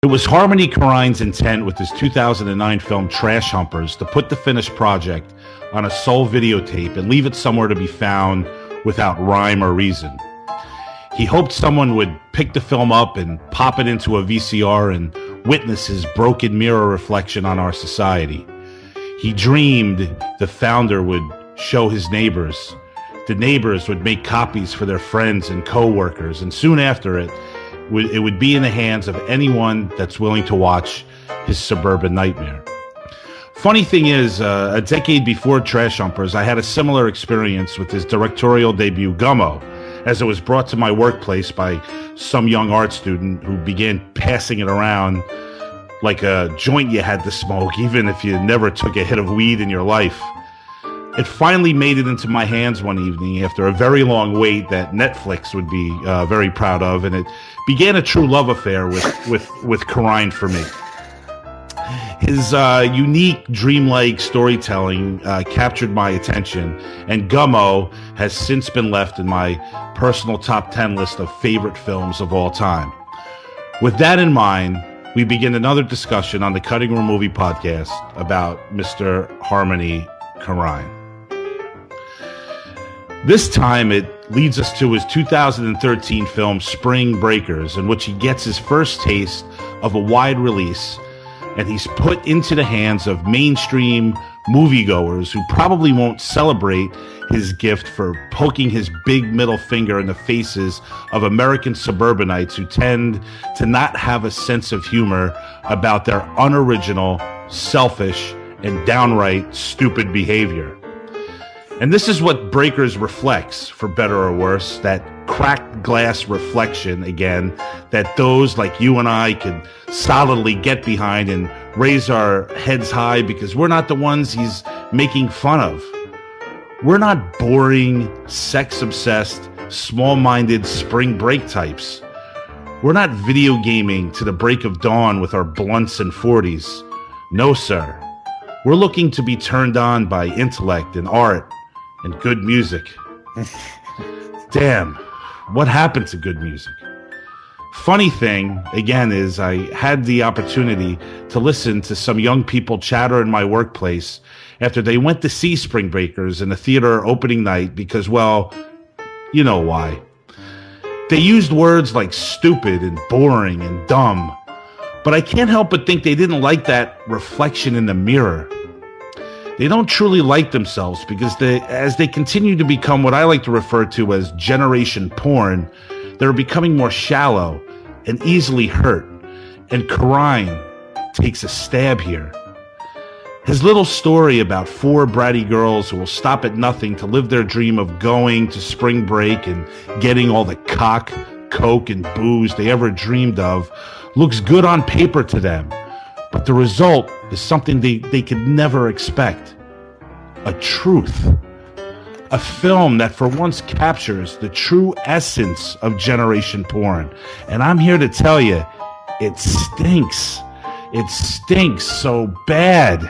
It was Harmony Korine's intent with his 2009 film Trash Humpers to put the finished project on a sole videotape and leave it somewhere to be found without rhyme or reason. He hoped someone would pick the film up and pop it into a VCR and witness his broken mirror reflection on our society. He dreamed the founder would show his neighbors. The neighbors would make copies for their friends and co-workers, and soon after it would be in the hands of anyone that's willing to watch his suburban nightmare. Funny thing is, a decade before Trash Humpers, I had a similar experience with his directorial debut, Gummo, as it was brought to my workplace by some young art student who began passing it around like a joint you had to smoke, even if you never took a hit of weed in your life. It finally made it into my hands one evening after a very long wait that Netflix would be very proud of, and it began a true love affair with Korine for me. His unique, dreamlike storytelling captured my attention, and Gummo has since been left in my personal top 10 list of favorite films of all time. With that in mind, we begin another discussion on the Cutting Room Movie Podcast about Mr. Harmony Korine. This time, it leads us to his 2013 film Spring Breakers, in which he gets his first taste of a wide release, and he's put into the hands of mainstream moviegoers who probably won't celebrate his gift for poking his big middle finger in the faces of American suburbanites who tend to not have a sense of humor about their unoriginal, selfish, and downright stupid behavior. And this is what Breakers reflects, for better or worse, that cracked glass reflection, again, that those like you and I could solidly get behind and raise our heads high because we're not the ones he's making fun of. We're not boring, sex-obsessed, small-minded spring break types. We're not video gaming to the break of dawn with our blunts and 40s. No, sir. We're looking to be turned on by intellect and art and good music. Damn, what happened to good music? Funny thing, again, is I had the opportunity to listen to some young people chatter in my workplace after they went to see Spring Breakers in the theater opening night because, well, you know why. They used words like stupid and boring and dumb, but I can't help but think they didn't like that reflection in the mirror. They don't truly like themselves because as they continue to become what I like to refer to as generation porn, they're becoming more shallow and easily hurt. And Korine takes a stab here. His little story about four bratty girls who will stop at nothing to live their dream of going to spring break and getting all the cock, coke, and booze they ever dreamed of looks good on paper to them. But the result is something they could never expect. A truth. A film that for once captures the true essence of generation porn. And I'm here to tell you, it stinks. It stinks so bad.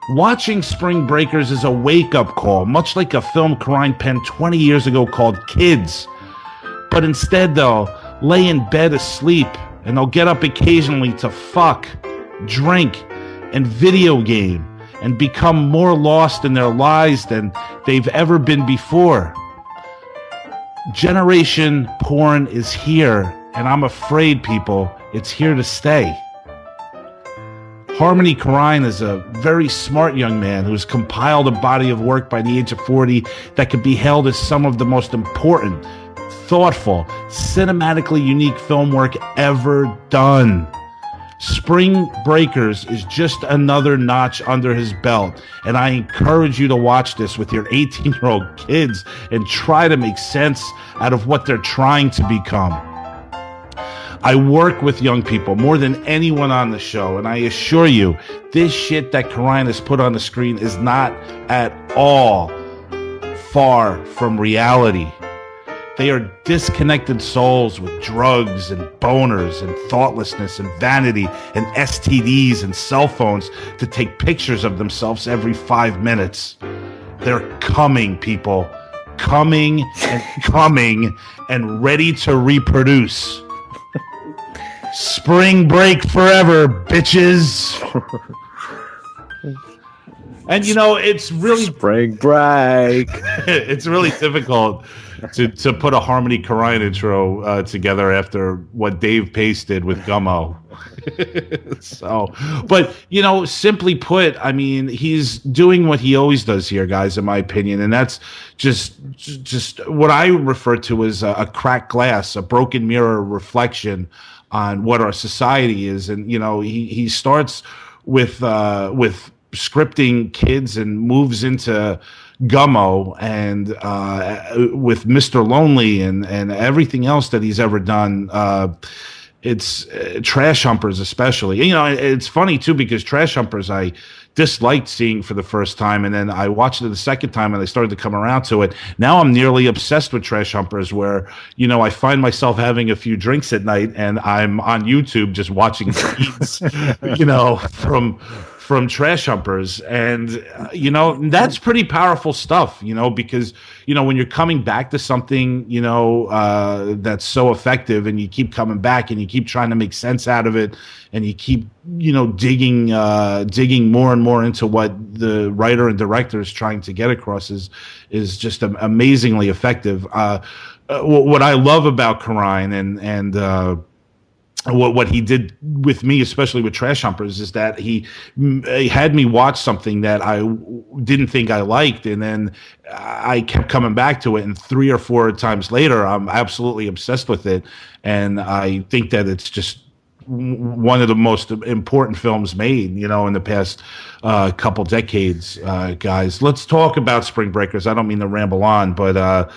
Watching Spring Breakers is a wake-up call, much like a film Korine penned 20 years ago called Kids. But instead, they'll lay in bed asleep, and they'll get up occasionally to fuck, drink, and video game, and become more lost in their lives than they've ever been before. Generation porn is here, and I'm afraid, people, it's here to stay. Harmony Korine is a very smart young man who's compiled a body of work by the age of 40 that could be hailed as some of the most important, thoughtful, cinematically unique film work ever done. Spring Breakers is just another notch under his belt, and I encourage you to watch this with your 18-year-old kids and try to make sense out of what they're trying to become. I work with young people more than anyone on the show, and I assure you, this shit that Korine has put on the screen is not at all far from reality. They are disconnected souls with drugs and boners and thoughtlessness and vanity and STDs and cell phones to take pictures of themselves every 5 minutes. They're coming, people. Coming and ready to reproduce. Spring break forever, bitches. And it's really spring break. It's really difficult to put a Harmony Korine intro together after what Dave Pace did with Gummo. So, but simply put, I mean, he's doing what he always does here, guys, in my opinion, and that's just what I refer to as a cracked glass, a broken mirror reflection on what our society is. And he starts with scripting kids and moves into Gummo and with Mr. Lonely and everything else that he's ever done. It's Trash Humpers especially. It's funny too because Trash Humpers I disliked seeing for the first time, and then I watched it the second time and I started to come around to it. Now I'm nearly obsessed with Trash Humpers, where I find myself having a few drinks at night and I'm on YouTube just watching feeds, from Trash Humpers. And that's pretty powerful stuff, because when you're coming back to something that's so effective, and you keep coming back and you keep trying to make sense out of it, and you keep digging more and more into what the writer and director is trying to get across is just amazingly effective. What I love about Korine and what he did with me, especially with Trash Humpers, is that he had me watch something that I didn't think I liked, and then I kept coming back to it, and 3 or 4 times later, I'm absolutely obsessed with it, and I think that it's just one of the most important films made, in the past couple decades, guys. Let's talk about Spring Breakers. I don't mean to ramble on, but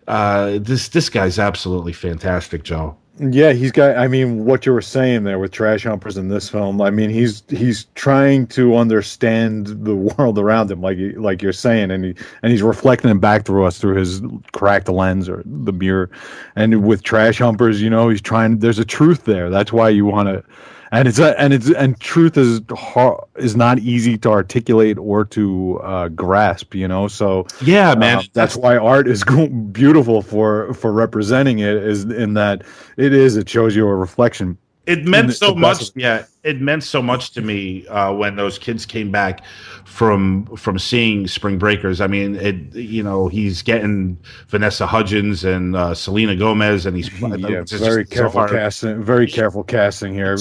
this guy's absolutely fantastic, Joe. Yeah, he's got. I mean, what you were saying there with Trash Humpers in this film. I mean, he's trying to understand the world around him, like you're saying, and he's reflecting it back through us through his cracked lens or the mirror. And with Trash Humpers, he's trying. There's a truth there. That's why you want to. And truth is not easy to articulate or to grasp, So yeah, man, that's why art is beautiful for representing it. Is in that it shows you a reflection. It meant so much. Yeah, it meant so much to me when those kids came back from seeing Spring Breakers. I mean, he's getting Vanessa Hudgens and Selena Gomez, and he's very careful casting. Very careful casting here.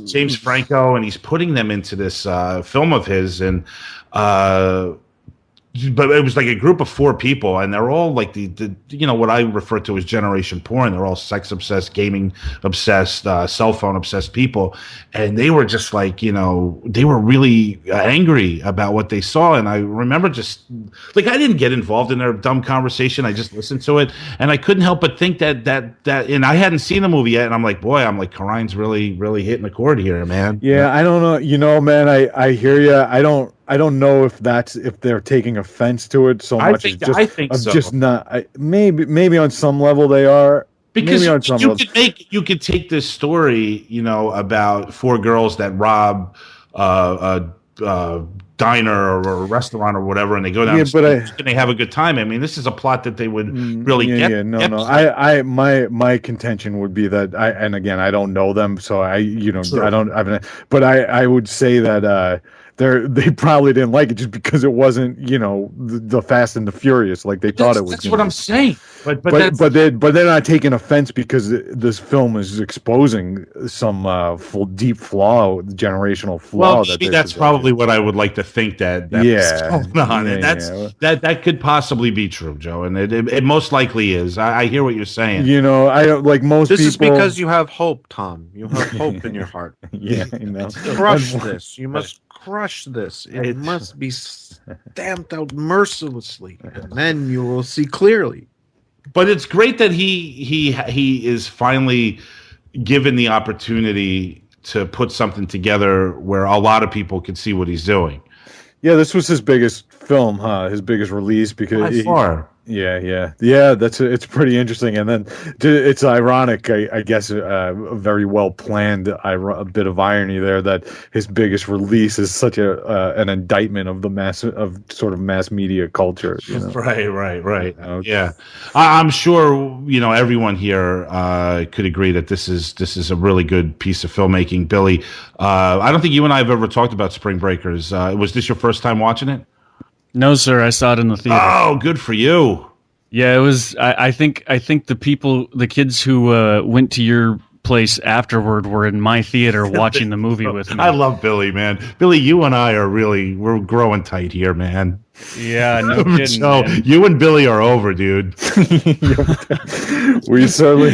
James Franco, and he's putting them into this film of his, and but it was like a group of 4 people, and they're all like the what I refer to as generation porn. They're all sex obsessed, gaming obsessed, cell phone obsessed people, and they were just like they were really angry about what they saw. And I remember just like I didn't get involved in their dumb conversation. I just listened to it, and I couldn't help but think that and I hadn't seen the movie yet, and I'm like Korine's really hitting the chord here, man. Yeah, I don't know, man. I hear you. I don't know if they're taking offense to it so much. I think so. Just not. Maybe on some level they are. Because you could take this story, about 4 girls that rob a diner or a restaurant or whatever, and they go down and they have a good time. I mean, this is a plot that they would really get. Yeah, no. My contention would be that and again, I don't know them, so but I would say that they probably didn't like it just because it wasn't the Fast and the Furious like they thought it was. That's what I'm saying. But they're not taking offense because this film is exposing some deep flaw, generational flaw. Well, maybe that's probably what I would like to think that going on. That could possibly be true, Joe, and it most likely is. I hear what you're saying. I don't like most. This is because you have hope, Tom. You have hope in your heart. Yeah, crush this. You must crush this. It must be stamped out mercilessly, and then you will see clearly. But it's great that he is finally given the opportunity to put something together where a lot of people can see what he's doing. Yeah, this was his biggest film, huh? His biggest release because Yeah. It's pretty interesting, and then it's ironic, I guess, a very well planned a bit of irony there that his biggest release is such an indictment of the mass media culture. Right. know, Yeah, I'm sure everyone here could agree that this is a really good piece of filmmaking. Billy, I don't think you and I have ever talked about Spring Breakers. Was this your first time watching it? No, sir. I saw it in the theater. Oh, good for you. Yeah, it was. I think the kids who went to your place afterward were in my theater watching the movie with me. I love Billy, man. Billy, you and I we're growing tight here, man. Yeah, no kidding. So man. you and Billy are over, dude. we certainly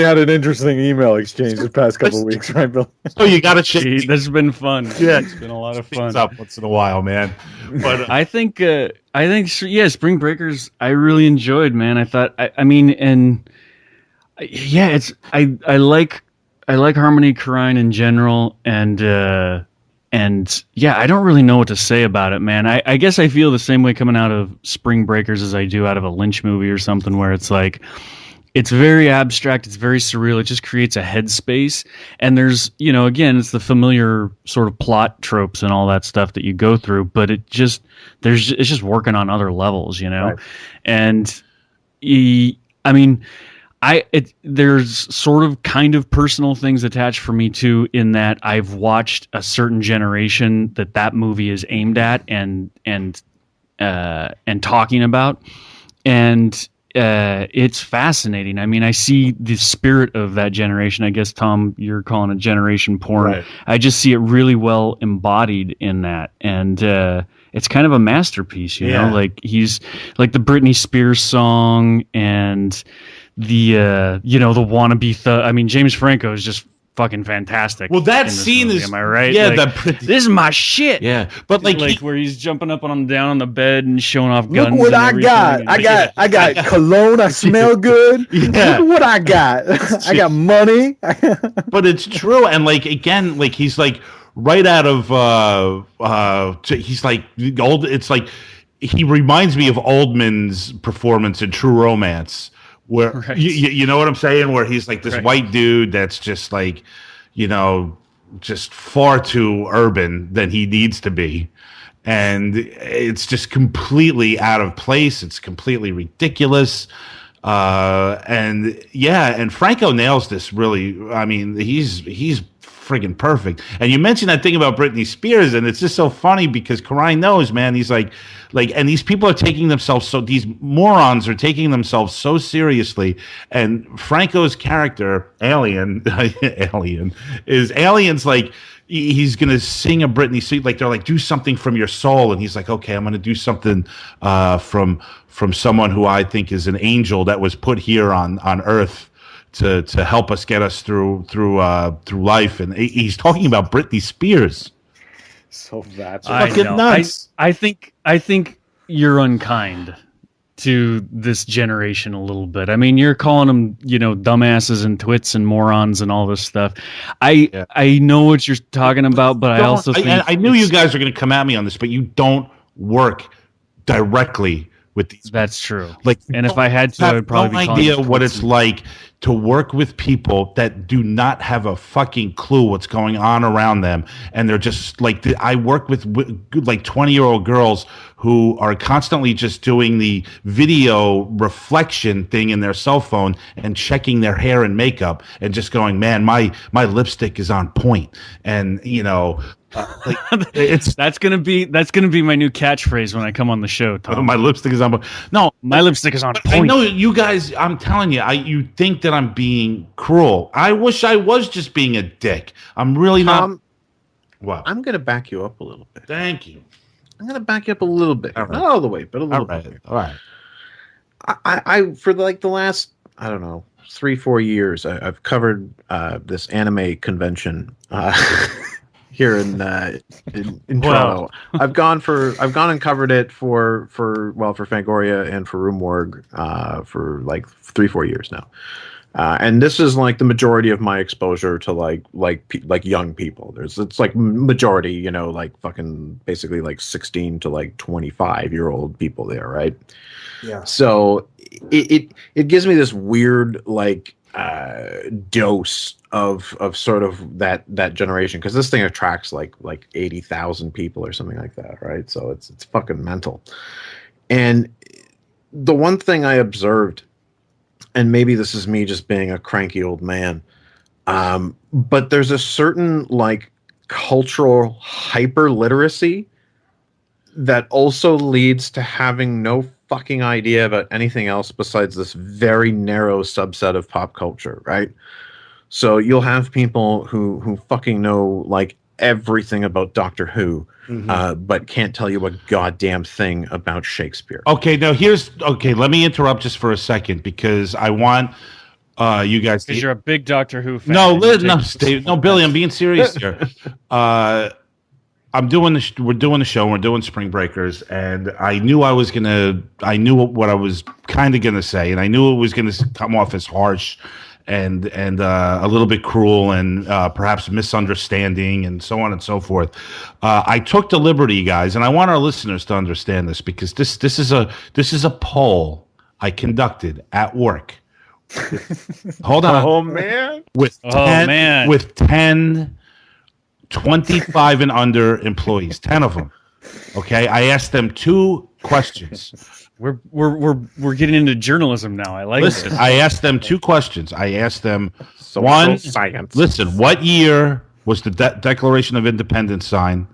had an interesting email exchange the past couple of weeks, right, Bill? Oh, you got to Gee, this has been fun. Yeah, It's been a lot of fun. Up once in a while, man. But I think Spring Breakers I really enjoyed, man. I thought I mean, and yeah, it's I like Harmony Korine in general, and yeah, I don't really know what to say about it, man. I guess I feel the same way coming out of Spring Breakers as I do out of a Lynch movie or something, where it's like, it's very abstract, it's very surreal, it just creates a headspace, and there's, again, it's the familiar sort of plot tropes and all that stuff that you go through, but it's just working on other levels, Right. And I mean, there's sort of kind of personal things attached for me too, in that I've watched a certain generation that movie is aimed at and talking about, and it's fascinating. I mean, I see the spirit of that generation. I guess, Tom, you're calling it generation porn. Right. I just see it really well embodied in that, and it's kind of a masterpiece. You know, like he's like the Britney Spears song and the the wannabe thug. I mean, James Franco is just fucking fantastic. Well, that in this scene movie, is, am I right? yeah, Like, this is my shit. Yeah, but like where he's jumping up and down on the bed and showing off guns. Look what and I everything. got. And I got cologne. I smell good. Yeah. Look what I got. I got money. but it's true, and like again, like he's like right out of he's like old. It's like he reminds me of Oldman's performance in True Romance, where Right. you know what I'm saying, where he's like this Right. white dude that's just like, just far too urban than he needs to be, and it's just completely out of place. It's completely ridiculous. And Franco nails this really. I mean, he's friggin' perfect. And you mentioned that thing about Britney Spears, and it's just so funny because Korine knows, man. He's like, and these people are taking themselves these morons are taking themselves so seriously. And Franco's character, Alien, Alien's like, he's gonna sing a Britney Spears, like they're like, do something from your soul, and he's like, okay, I'm gonna do something from someone who I think is an angel that was put here on Earth to help us get us through life. And he's talking about Britney Spears. So that's fucking nuts. I think you're unkind to this generation a little bit. I mean, you're calling them, dumbasses and twits and morons and all this stuff. I know what you're talking about, but I also think I knew you guys are going to come at me on this, but you don't work directly with these. That's true. Like, and if I had to, I would probably no be calling idea them what twits it's like to work with people that do not have a fucking clue what's going on around them, and they're just like, I work with like 20-year-old girls who are constantly just doing the video reflection thing in their cell phone and checking their hair and makeup and just going, man, my lipstick is on point, and that's gonna be my new catchphrase when I come on the show, Tom. my lipstick is on point. No, my lipstick is on point. I know you guys. I'm telling you, you think that I'm being cruel. I wish I was just being a dick. I'm really Tom, not. Wow. I'm going to back you up a little bit. Thank you. I'm going to back you up a little bit. All right. Not all the way, but a little All bit. right. All right. I for like the last, I don't know, 3-4 years, I've covered this anime convention here in Toronto. I've gone and covered it for Fangoria and for Rue Morgue for like 3-4 years now. And this is like the majority of my exposure to like young people. It's like majority, you know, like fucking basically like 16 to like 25-year-old people there, right? Yeah. So it gives me this weird like dose of sort of that generation, because this thing attracts like 80,000 people or something like that, right? So it's fucking mental. And the one thing I observed, and maybe this is me just being a cranky old man, but there's a certain like cultural hyper literacy that also leads to having no fucking idea about anything else besides this very narrow subset of pop culture, right? So you'll have people who fucking know like everything about Doctor Who, but can't tell you a goddamn thing about Shakespeare. Okay, now let me interrupt just for a second, because I want you guys to... Because you're a big Doctor Who fan. No, Billy, I'm being serious here. We're doing the show, we're doing Spring Breakers, and I knew what I was kind of gonna say, and I knew it was gonna come off as harsh and a little bit cruel, and perhaps misunderstanding, and so on and so forth. I took the liberty, guys, and I want our listeners to understand this, because this is a poll I conducted at work. Hold on. Oh man. With 10 25 and under employees, 10 of them. Okay, I asked them 2 questions. We're getting into journalism now. I like Listen, this. I asked them 2 questions. I asked them Social science. Listen, what year was the Declaration of Independence signed?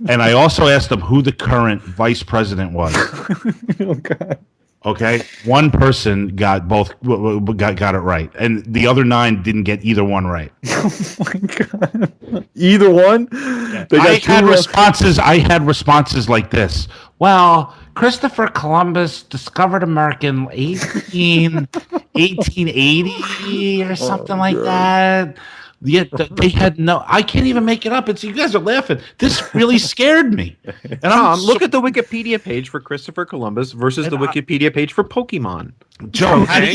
And I also asked them who the current vice president was. Oh God. Okay, one person got it right, and the other 9 didn't get either one right. Oh my God. Either one? Yeah. I had responses like this. Well, Christopher Columbus discovered America in 1880 or something like that. Yet they had no... I can't even make it up. You guys are laughing. This really scared me. And look at the Wikipedia page for Christopher Columbus versus the Wikipedia page for Pokemon. Joe, how do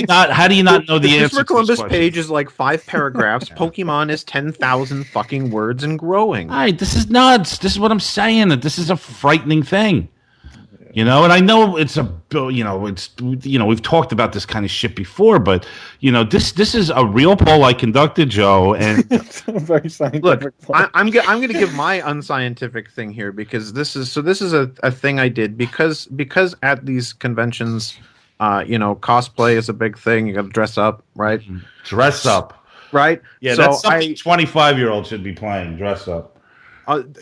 you not know the answer? Christopher Columbus page is like 5 paragraphs. Pokemon is 10,000 fucking words and growing. All right, this is nuts. This is what I'm saying. That this is a frightening thing. You know, and I know we've talked about this kind of shit before, but this is a real poll I conducted, Joe, and very scientific. Look, I'm going to give my unscientific thing here, because this is a thing I did because at these conventions, cosplay is a big thing. You got to dress up, right? Dress up, right? Yeah, so that's something 25-year-olds should be playing. Dress up.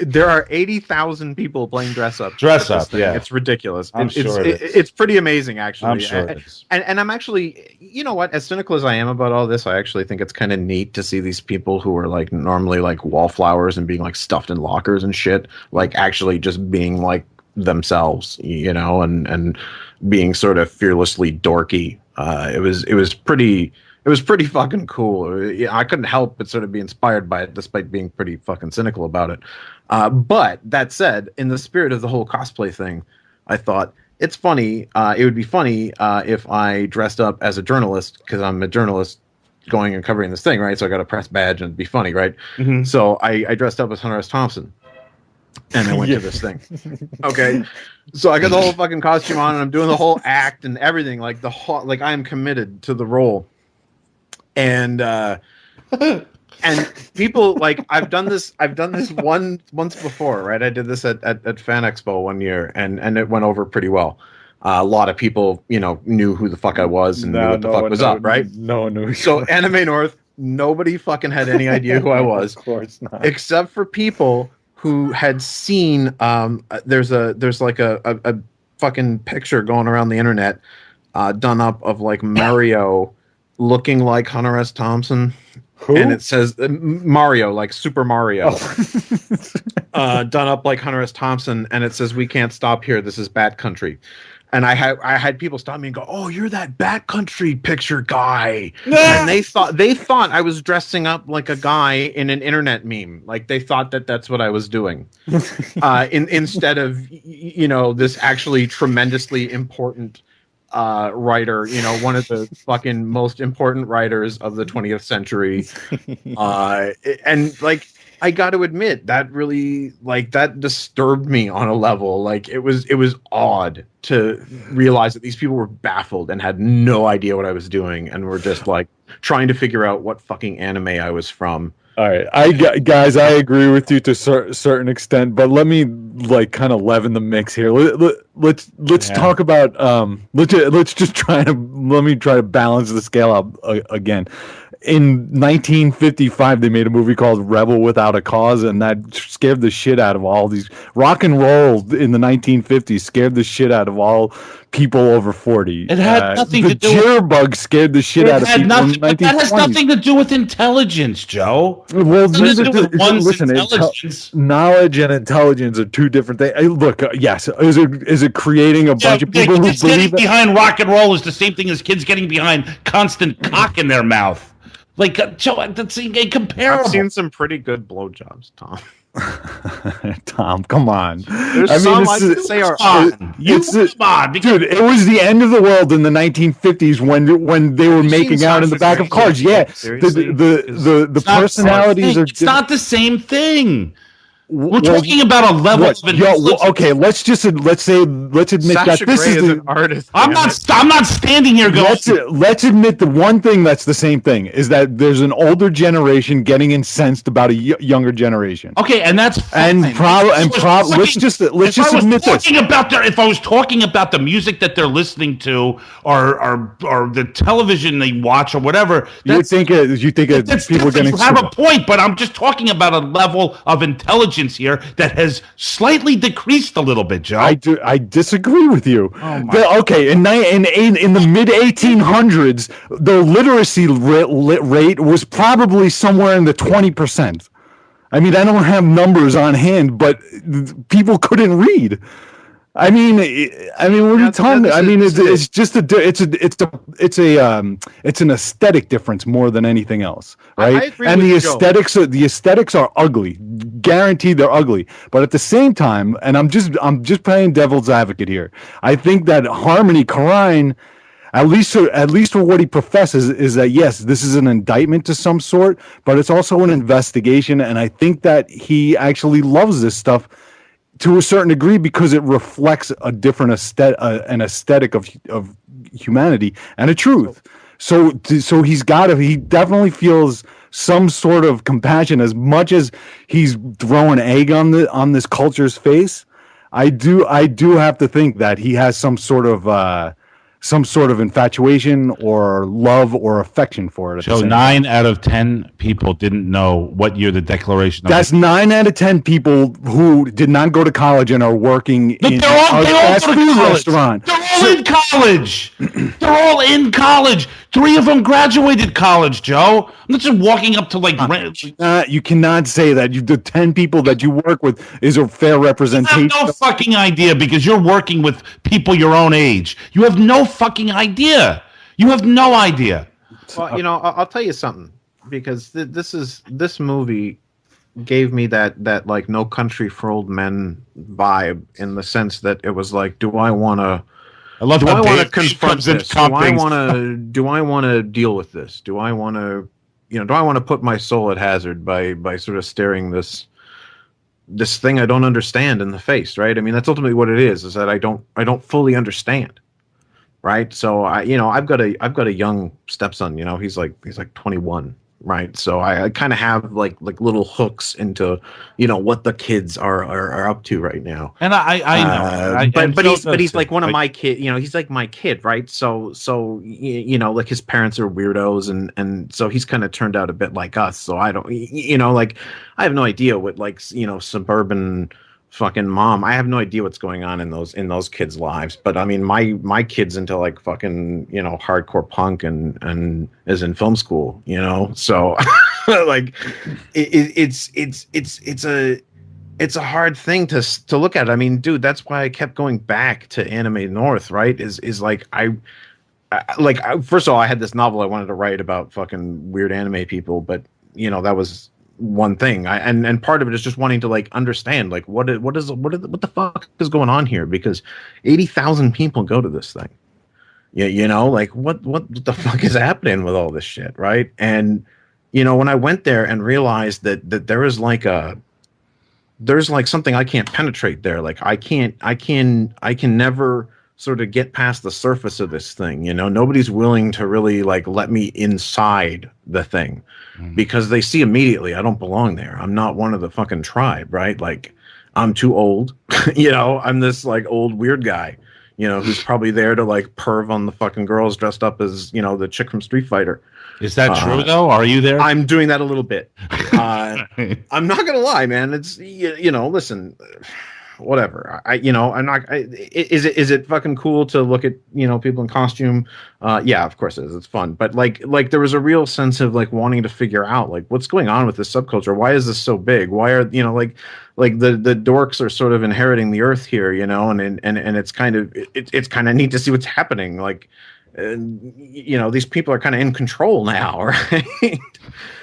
There are 80,000 people playing dress up. Yeah. It's ridiculous. It's pretty amazing, actually. I'm sure it is. And I'm actually, you know what? As cynical as I am about all this, I actually think it's kind of neat to see these people who are like normally like wallflowers and being like stuffed in lockers and shit, like actually just being like themselves, and being sort of fearlessly dorky. It was pretty fucking cool. I couldn't help but sort of be inspired by it, despite being pretty fucking cynical about it. But that said, in the spirit of the whole cosplay thing, I thought it's funny. It would be funny if I dressed up as a journalist, because I'm a journalist going and covering this thing, right? So I got a press badge, and it'd be funny, right? Mm-hmm. So I dressed up as Hunter S. Thompson, and I went to this thing. Okay, so I got the whole fucking costume on, and I'm doing the whole act and everything, like I am committed to the role. And people, like, I've done this once before, right? I did this at Fan Expo one year, and it went over pretty well. A lot of people, knew who the fuck I was and knew what the fuck was up, right? No one knew. So Anime North, nobody fucking had any idea who I was. Of course not. Except for people who had seen, there's like a fucking picture going around the internet, done up of like Mario looking like Hunter S. Thompson. Who? And it says Mario, like Super Mario. Oh. Done up like Hunter S. Thompson, and it says, "We can't stop here. This is Bat Country." And I had people stop me and go, "Oh, you're that Bat Country picture guy." And they thought I was dressing up like a guy in an internet meme. Like they thought that's what I was doing. Instead of this actually tremendously important writer, one of the fucking most important writers of the 20th century. And like, I got to admit that really, like, that disturbed me on a level. Like, it was odd to realize that these people were baffled and had no idea what I was doing and were just like trying to figure out what fucking anime I was from. All right, guys, I agree with you to a certain extent, but let me like kind of leaven the mix here. Let's talk about let's just try to balance the scale out again. In 1955, they made a movie called Rebel Without a Cause, and that scared the shit out of all these. Rock and roll in the 1950s scared the shit out of all people over 40. It had nothing to do with... Jitterbug scared the shit out of people in the 1920s. That has nothing to do with intelligence, Joe. Well, listen, knowledge and intelligence are two different things. Look, yes, is it creating a bunch of people who believe getting behind rock and roll is the same thing as kids getting behind constant cock in their mouth. Like, Joe, that's incomparable. I've seen some pretty good blowjobs, Tom. Tom, come on. There's some I would say are on. Dude, it was the end of the world in the 1950s when they were making out in the back of cars. Yeah, the personalities are. It's not the same thing. We're talking about a level of intelligence. Okay, let's admit Sasha that this Grey is an artist. I'm not standing here going. Let's admit the one thing that's the same thing is that there's an older generation getting incensed about a younger generation. Okay, and that's fine. Let's just admit this. If I was talking about the music that they're listening to or the television they watch or whatever, you think people are getting. You have a point, but I'm just talking about a level of intelligence here that has slightly decreased a little bit, Joe. I disagree with you. Okay, in the mid 1800s, the literacy rate was probably somewhere in the 20%. I mean, I don't have numbers on hand, but people couldn't read. I mean, what are you talking about? I mean, it's an aesthetic difference more than anything else, right? I agree and with the aesthetics are ugly, guaranteed they're ugly. But at the same time, and I'm just playing devil's advocate here. I think that Harmony Korine, at least for what he professes, is that yes, this is an indictment to some sort, but it's also an investigation, and I think that he actually loves this stuff to a certain degree because it reflects a different aesthetic of humanity and a truth. So he definitely feels some sort of compassion as much as he's throwing egg on this culture's face. I do have to think that he has some sort of infatuation or love or affection for it. So 9 out of 10 people didn't know what year the Declaration of That's 9 out of 10 people who did not go to college and are working in a fast food restaurant. They're all in college. They're all in college. 3 of them graduated college, Joe. I'm not just walking up to you cannot say that. The 10 people that you work with is a fair representation. You have no fucking idea because you're working with people your own age. You have no fucking idea. You have no idea. Well, I'll tell you something because this movie gave me that like No Country for Old Men vibe in the sense that it was like, do I want to confront this? Do I want to deal with this? Do I want to put my soul at hazard by sort of staring this thing I don't understand in the face, right? I mean, that's ultimately what it is that I don't fully understand, right? So I've got a young stepson, he's like 21. Right, so I kind of have like little hooks into what the kids are up to right now, and I know, but he's like one of my kids. He's like my kid, right? So like his parents are weirdos, and so he's kind of turned out a bit like us. So I don't, like I have no idea what like suburban fucking mom. I have no idea what's going on in those kids' lives. But I mean, my kid's into like fucking hardcore punk and is in film school. So like it's a hard thing to look at. I mean, dude, that's why I kept going back to Anime North. Right? Is like first of all, I had this novel I wanted to write about fucking weird anime people, but that was one thing. And part of it is just wanting to like understand like what the fuck is going on here, because 80,000 people go to this thing, Like what the fuck is happening with all this shit, right? And when I went there and realized that there's like something I can't penetrate there. Like I can never sort of get past the surface of this thing. Nobody's willing to really like let me inside the thing because they see immediately I don't belong there. I'm not one of the fucking tribe, right? Like I'm too old. I'm this like old weird guy, who's probably there to like perv on the fucking girls dressed up as, the chick from Street Fighter. Is that true though? Are you there? I'm doing that a little bit. I'm not gonna lie, man. It's listen, whatever. I'm not. Is it fucking cool to look at people in costume? Yeah, of course it is. It's fun, but like there was a real sense of like wanting to figure out like what's going on with this subculture. Why is this so big? Why are like the dorks are sort of inheriting the earth here, and it's kind of it's kind of neat to see what's happening. Like. These people are kind of in control now, right?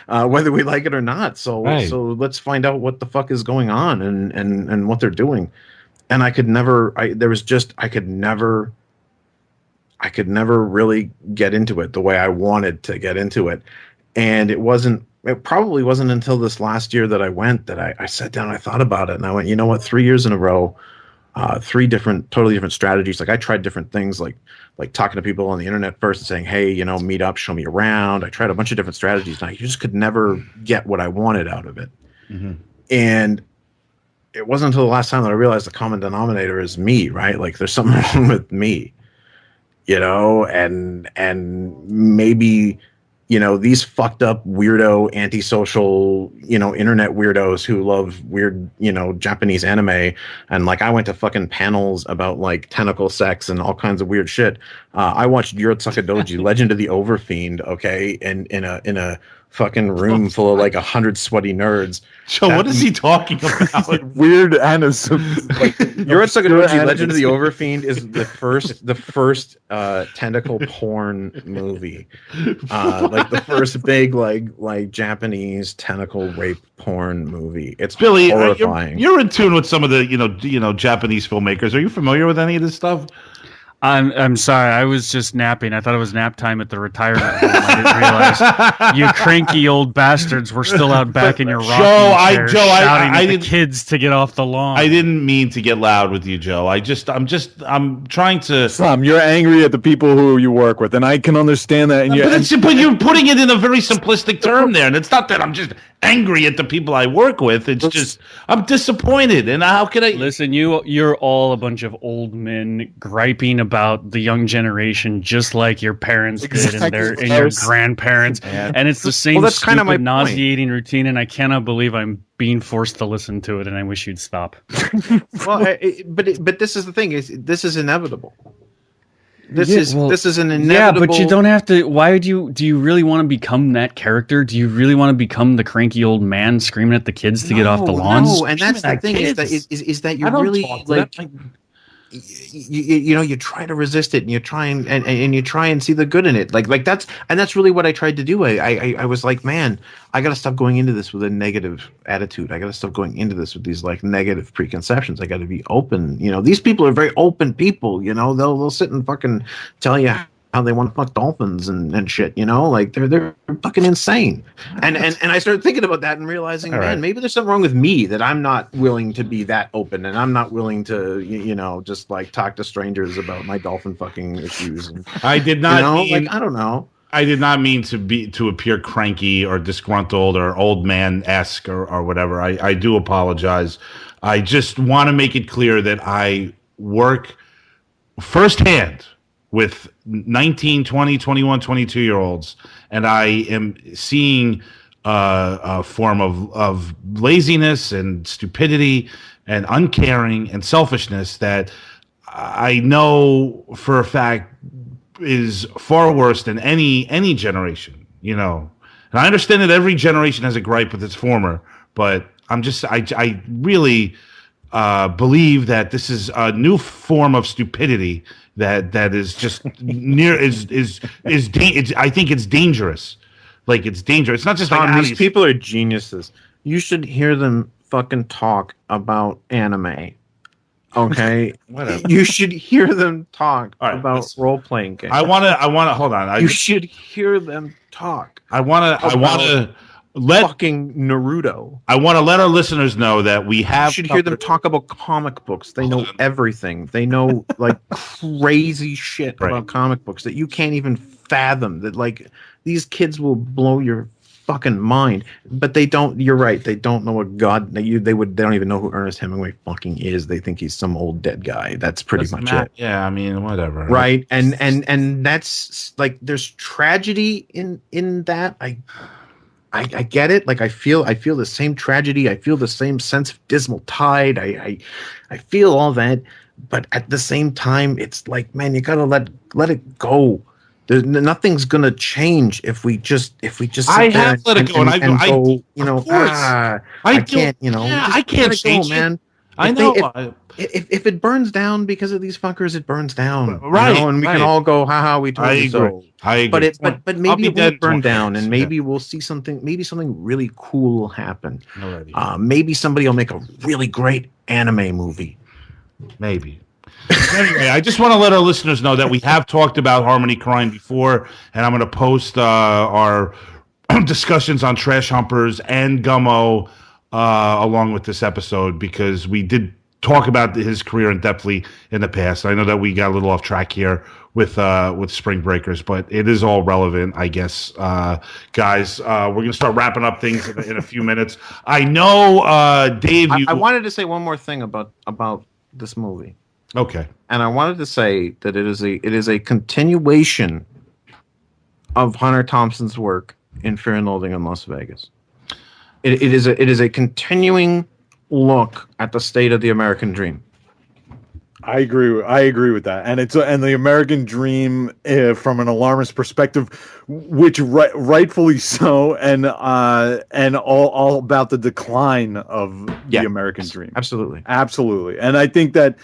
Whether we like it or not. So let's find out what the fuck is going on and what they're doing. And I could never really get into it the way I wanted to get into it. And it probably wasn't until this last year that I went that I sat down and I thought about it and I went, you know what, 3 years in a row, totally different strategies. Like I tried different things, like talking to people on the internet first and saying, hey, meet up, show me around. I tried a bunch of different strategies and I just could never get what I wanted out of it. Mm-hmm. And it wasn't until the last time that I realized the common denominator is me, right? Like there's something wrong with me, and maybe, these fucked up weirdo antisocial, internet weirdos who love weird, Japanese anime. And like, I went to fucking panels about like tentacle sex and all kinds of weird shit. I watched Yurotsuka Legend of the Overfiend. Okay. And in a fucking room full of like 100 sweaty nerds. Joe, what is he talking about? Weird anime. Like, Yurotsuka Legend of the Overfiend is the first tentacle porn movie. Like the first big like Japanese tentacle rape porn movie. It's Billy, horrifying. You're in tune with some of the Japanese filmmakers. Are you familiar with any of this stuff? I'm sorry. I was just napping. I thought it was nap time at the retirement home. I didn't realize you cranky old bastards were still out back in your rocking chair shouting at the kids to get off the lawn. I didn't mean to get loud with you, Joe. I'm trying to. Sam, you're angry at the people who you work with, and I can understand that. But you're putting it in a very simplistic term there, and it's not that I'm just angry at the people I work with. It's just I'm disappointed, and how can I listen? You're all a bunch of old men griping about the young generation, just like your parents did and your grandparents, and it's the same that's stupid, kind of nauseating routine. And I cannot believe I'm being forced to listen to it, and I wish you'd stop. Well, but this is the thing: this is inevitable. This is an inevitable. Yeah, but you don't have to. Why do you really want to become that character? Do you really want to become the cranky old man screaming at the kids to get off the lawn? No, and that's the thing is that you really like. You try to resist it and you try and you try and see the good in it. Like that's really what I tried to do. I was like, man, I got to stop going into this with a negative attitude. I got to stop going into this with these like negative preconceptions. I got to be open. These people are very open people. They'll sit and fucking tell you how they want to fuck dolphins and shit, like they're fucking insane. And I started thinking about that and realizing, maybe there's something wrong with me that I'm not willing to be that open and I'm not willing to, just like talk to strangers about my dolphin fucking issues. And, I did not I don't know. I did not mean to appear cranky or disgruntled or old man-esque or whatever. I do apologize. I just want to make it clear that I work firsthand with 19, 20, 21, 22-year-olds, and I am seeing a form of laziness and stupidity and uncaring and selfishness that I know for a fact is far worse than any generation, And I understand that every generation has a gripe with its former, but I really believe that this is a new form of stupidity that is just I think it's dangerous. Like it's dangerous. It's not just Tom, these people are geniuses. You should hear them fucking talk about anime. Okay, Whatever. you should hear them talk All right, about role playing games. I wanna hold on. You should hear them talk. I wanna let fucking Naruto. I wanna let our listeners know that we have. You should hear them talk about comic books. They know everything. They know like crazy shit about comic books that you can't even fathom. That like these kids will blow your fucking mind, but they don't. You're right. They don't know what God. They don't even know who Ernest Hemingway fucking is. They think he's some old dead guy. That's pretty much it. Yeah, I mean, whatever. Right, and that's like there's tragedy in that. I get it. Like I feel the same tragedy. I feel the same sense of dismal tide. I feel all that, but at the same time, it's like, man, you gotta let it go. Nothing's gonna change if we just. I have let it go, and go. You know, I can't. You know, I can't change, man. I know. If it burns down because of these fuckers, it burns down, right? You know? And we can all go, haha, we told you so. I agree. But maybe it won't burn down, and maybe we'll see something. Maybe something really cool will happen. Maybe somebody will make a really great anime movie. Maybe. Anyway, I just want to let our listeners know that we have talked about Harmony Korine before, and I'm going to post our discussions on Trash Humpers and Gummo along with this episode, because we did talk about his career in depthly in the past. I know that we got a little off track here with Spring Breakers, but it is all relevant, I guess. Guys, we're going to start wrapping up things in a few minutes. I know, Dave, I wanted to say one more thing about this movie. Okay. And I wanted to say that it is a continuation of Hunter Thompson's work in Fear and Loathing in Las Vegas. It is a continuing look at the state of the American dream. I agree with that, and and the American dream from an alarmist perspective, which rightfully so, and all about the decline of the American dream. Absolutely, and I think that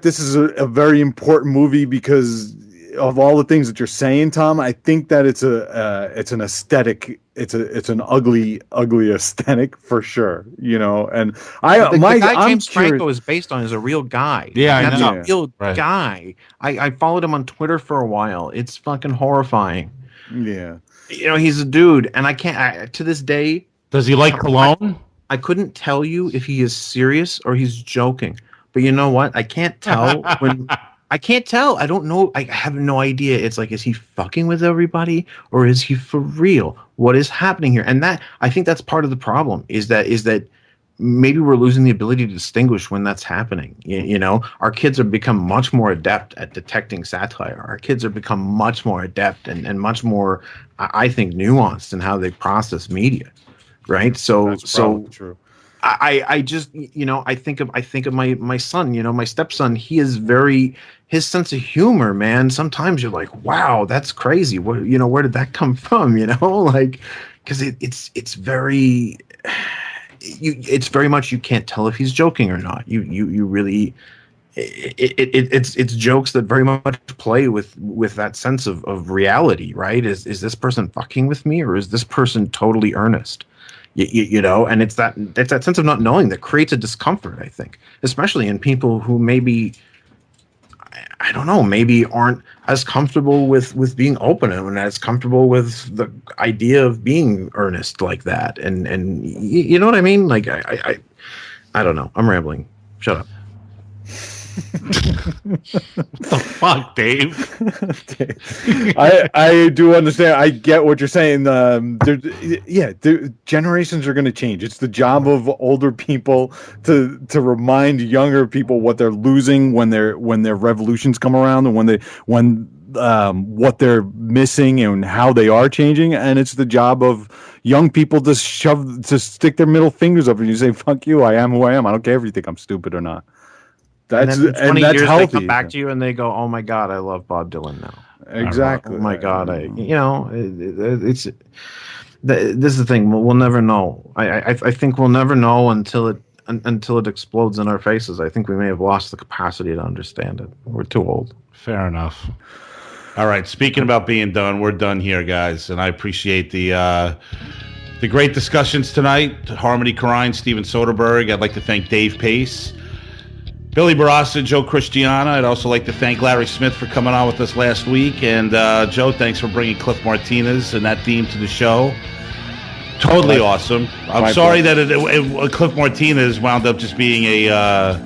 this is a very important movie because of all the things that you're saying, Tom. I think that it's an aesthetic. It's an ugly aesthetic for sure, you know. And the guy James Franco is based on is a real guy. Yeah, that's a real guy. I followed him on Twitter for a while. It's fucking horrifying. Yeah, you know, he's a dude, and I can't to this day. Does he like cologne? I couldn't tell you if he is serious or he's joking. But you know what? I can't tell when. I can't tell. I don't know. I have no idea. It's like, is he fucking with everybody or is he for real? What is happening here? And that, I think that's part of the problem is that maybe we're losing the ability to distinguish when that's happening. You know, our kids have become much more adept at detecting satire. Our kids have become much more adept and much more, I think, nuanced in how they process media. Right. So true. I just, you know, I think of my son, you know, my stepson. He is his sense of humor, man. Sometimes you're like, wow, that's crazy. Where did that come from? You know, like, because it's very much you can't tell if he's joking or not. You really, it's jokes that very much play with that sense of reality, right? Is this person fucking with me or is this person totally earnest? You know, and it's that sense of not knowing that creates a discomfort, I think, especially in people who maybe, I don't know, maybe aren't as comfortable with being open and as comfortable with the idea of being earnest like that. And you know what I mean? Like, I don't know. I'm rambling. Shut up. What the fuck, Dave? I do understand. I get what you're saying. Generations are going to change. It's the job of older people to remind younger people what they're losing when their revolutions come around and when what they're missing and how they are changing. And it's the job of young people to stick their middle fingers up and you say, "Fuck you! I am who I am. I don't care if you think I'm stupid or not." That's and then 20 that's years healthy. They come back to you and they go, "Oh my God, I love Bob Dylan now." Exactly. Oh my God, this is the thing. We'll never know. I think we'll never know until it explodes in our faces. I think we may have lost the capacity to understand it. We're too old. Fair enough. All right. Speaking about being done, we're done here, guys, and I appreciate the great discussions tonight. Harmony Korine, Steven Soderbergh. I'd like to thank Dave Pace. Billy Barassa, Joe Christiana. I'd also like to thank Larry Smith for coming on with us last week. And Joe, thanks for bringing Cliff Martinez and that theme to the show. Totally awesome. I'm sorry that Cliff Martinez wound up just being a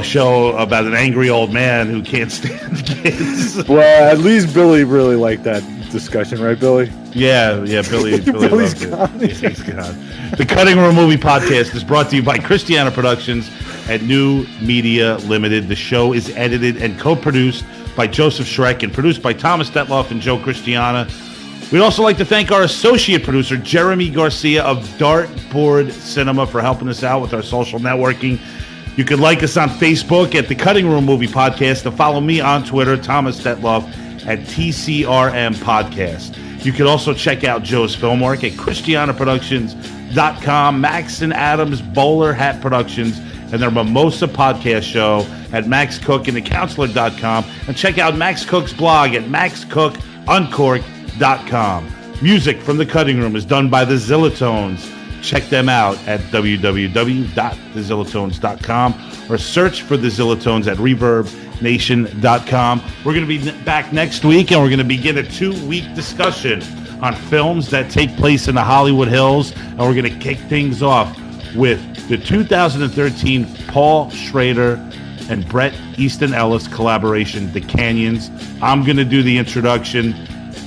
show about an angry old man who can't stand kids. Well, at least Billy really liked that discussion, right, Billy? Yeah, Billy Billy's loved it. Yeah, he's gone. The Cutting Room Movie Podcast is brought to you by Christiana Productions and New Media Limited. The show is edited and co-produced by Joseph Schreck and produced by Thomas Detloff and Joe Christiana. We'd also like to thank our associate producer, Jeremy Garcia of Dartboard Cinema, for helping us out with our social networking. You can like us on Facebook at The Cutting Room Movie Podcast and follow me on Twitter, Thomas Detloff, at TCRM Podcast. You can also check out Joe's film work at ChristianaProductions.com, Max and Adams Bowler Hat Productions, and their Mimosa Podcast show at MaxCookandTheCounselor.com. And check out Max Cook's blog at MaxCookUncorked.com. Music from The Cutting Room is done by the Zillatones. Check them out at www.thezillatones.com or search for the Zillatones at ReverbNation.com. We're going to be back next week, and we're going to begin a 2-week discussion on films that take place in the Hollywood Hills, and we're going to kick things off with the 2013 Paul Schrader and Bret Easton Ellis collaboration, The Canyons. I'm going to do the introduction.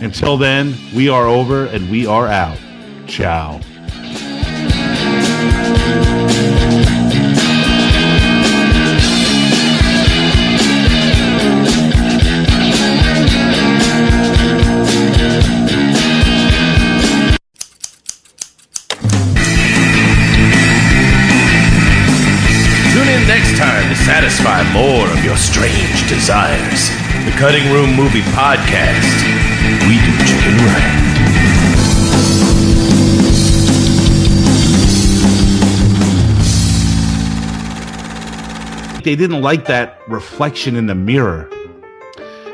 Until then, we are over and we are out. Ciao. Next time to satisfy more of your strange desires. The Cutting Room Movie Podcast. We do chicken right. They didn't like that reflection in the mirror.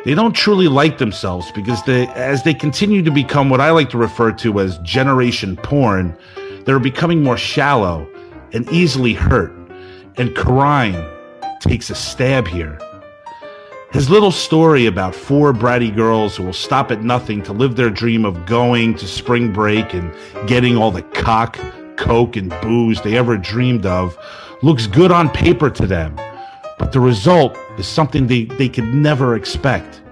They don't truly like themselves because as they continue to become what I like to refer to as generation porn, they're becoming more shallow and easily hurt. And Karine takes a stab here. His little story about 4 bratty girls who will stop at nothing to live their dream of going to spring break and getting all the cock, coke, and booze they ever dreamed of looks good on paper to them. But the result is something they could never expect.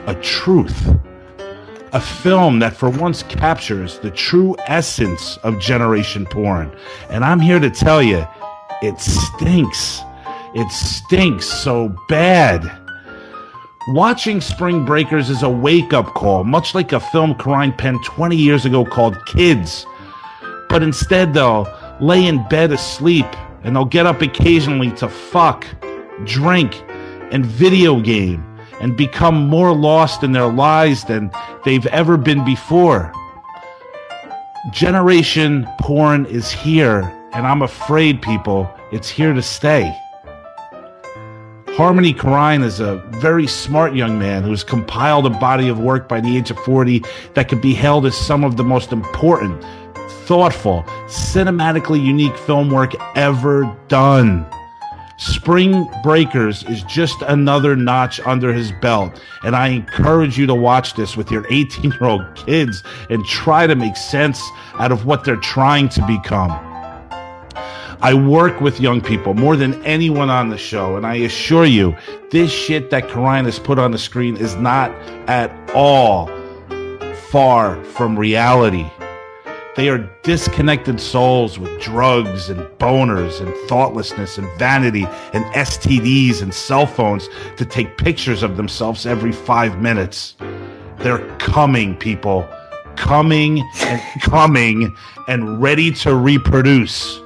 A truth. A film that for once captures the true essence of generation porn. And I'm here to tell you, it stinks. It stinks so bad. Watching Spring Breakers is a wake-up call, much like a film Karine penned 20 years ago called Kids. But instead, they'll lay in bed asleep, and they'll get up occasionally to fuck, drink, and video game, and become more lost in their lives than they've ever been before. Generation porn is here. And I'm afraid, people, it's here to stay. Harmony Korine is a very smart young man who's compiled a body of work by the age of 40 that could be hailed as some of the most important, thoughtful, cinematically unique film work ever done. Spring Breakers is just another notch under his belt, and I encourage you to watch this with your 18-year-old kids and try to make sense out of what they're trying to become. I work with young people more than anyone on the show, and I assure you, this shit that Karine has put on the screen is not at all far from reality. They are disconnected souls with drugs and boners and thoughtlessness and vanity and STDs and cell phones to take pictures of themselves every 5 minutes. They're coming, people. Coming and ready to reproduce.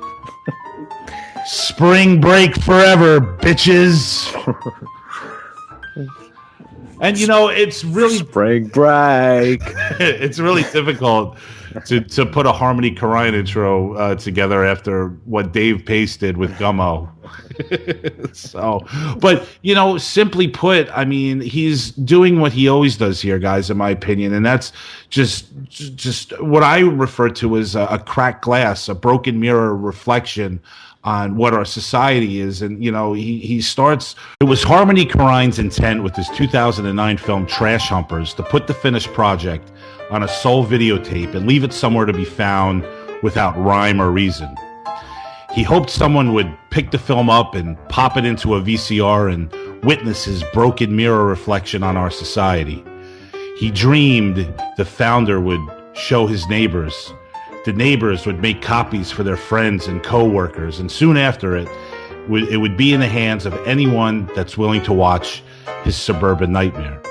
Spring break forever, bitches. And it's really spring break. It's really difficult to put a Harmony Korine intro together after what Dave Pace did with Gummo. But simply put, I mean, he's doing what he always does here, guys, in my opinion, and that's just what I refer to as a cracked glass, a broken mirror reflection on what our society is. And, he starts, it was Harmony Korine's intent with his 2009 film Trash Humpers to put the finished project on a sole videotape and leave it somewhere to be found without rhyme or reason. He hoped someone would pick the film up and pop it into a VCR and witness his broken mirror reflection on our society. He dreamed the founder would show his neighbors. The neighbors would make copies for their friends and co-workers, and soon after it would be in the hands of anyone that's willing to watch his suburban nightmare.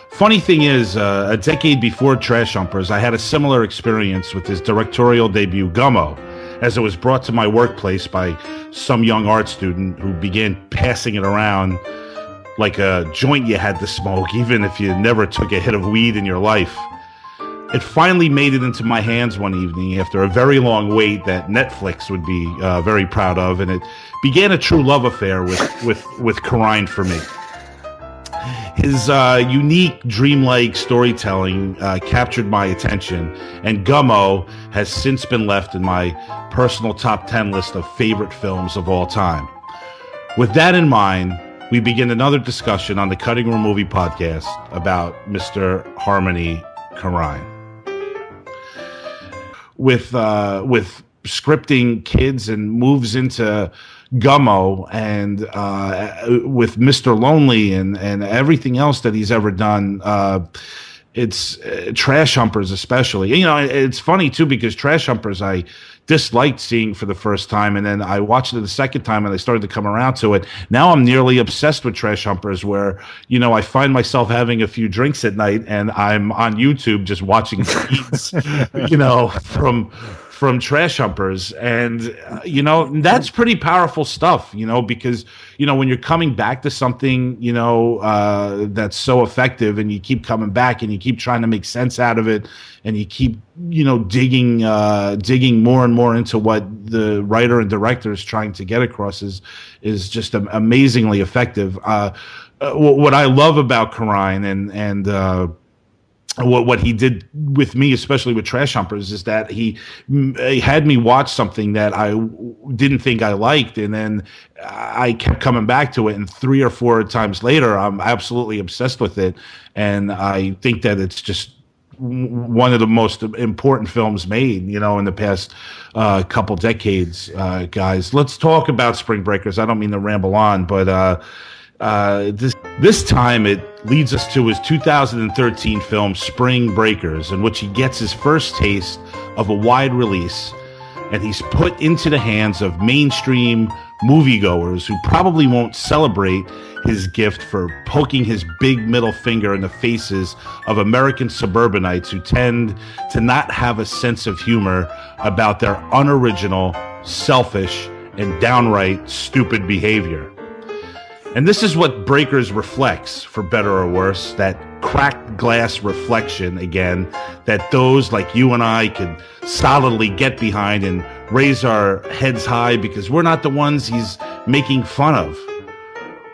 Funny thing is, a decade before Trash Humpers, I had a similar experience with his directorial debut, Gummo, as it was brought to my workplace by some young art student who began passing it around like a joint you had to smoke, even if you never took a hit of weed in your life. It finally made it into my hands one evening after a very long wait that Netflix would be very proud of, and it began a true love affair with Korine for me. His unique, dreamlike storytelling captured my attention, and Gummo has since been left in my personal top 10 list of favorite films of all time. With that in mind, we begin another discussion on the Cutting Room Movie Podcast about Mr. Harmony Korine. With scripting kids and moves into Gummo and with Mr. Lonely and everything else that he's ever done. It's Trash Humpers especially. It's funny too because Trash Humpers I disliked seeing for the first time, and then I watched it the second time and I started to come around to it. Now I'm nearly obsessed with Trash Humpers, where I find myself having a few drinks at night and I'm on YouTube just watching feeds, from Trash Humpers. And that's pretty powerful stuff, because when you're coming back to something that's so effective, and you keep coming back and you keep trying to make sense out of it, and you keep digging more and more into what the writer and director is trying to get across is just amazingly effective. What I love about Korine and what he did with me, especially with Trash Humpers, is that he had me watch something that I didn't think I liked, and then I kept coming back to it, and 3 or 4 times later, I'm absolutely obsessed with it, and I think that it's just one of the most important films made, in the past couple decades, guys. Let's talk about Spring Breakers. I don't mean to ramble on, but this time it leads us to his 2013 film Spring Breakers, in which he gets his first taste of a wide release, and he's put into the hands of mainstream moviegoers who probably won't celebrate his gift for poking his big middle finger in the faces of American suburbanites who tend to not have a sense of humor about their unoriginal, selfish, and downright stupid behavior. And this is what Breakers reflects, for better or worse, that cracked glass reflection, again, that those like you and I can solidly get behind and raise our heads high because we're not the ones he's making fun of.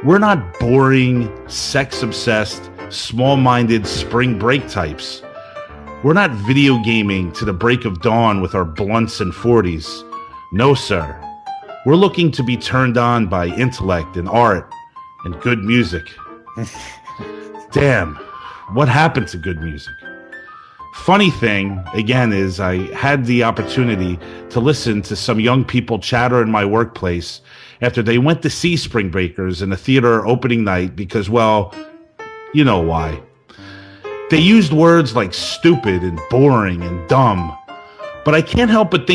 We're not boring, sex-obsessed, small-minded spring break types. We're not video gaming to the break of dawn with our blunts and 40s. No, sir. We're looking to be turned on by intellect and art and good music. Damn, what happened to good music? Funny thing, again, is I had the opportunity to listen to some young people chatter in my workplace after they went to see Spring Breakers in the theater opening night because, well, you know why. They used words like stupid and boring and dumb, but I can't help but think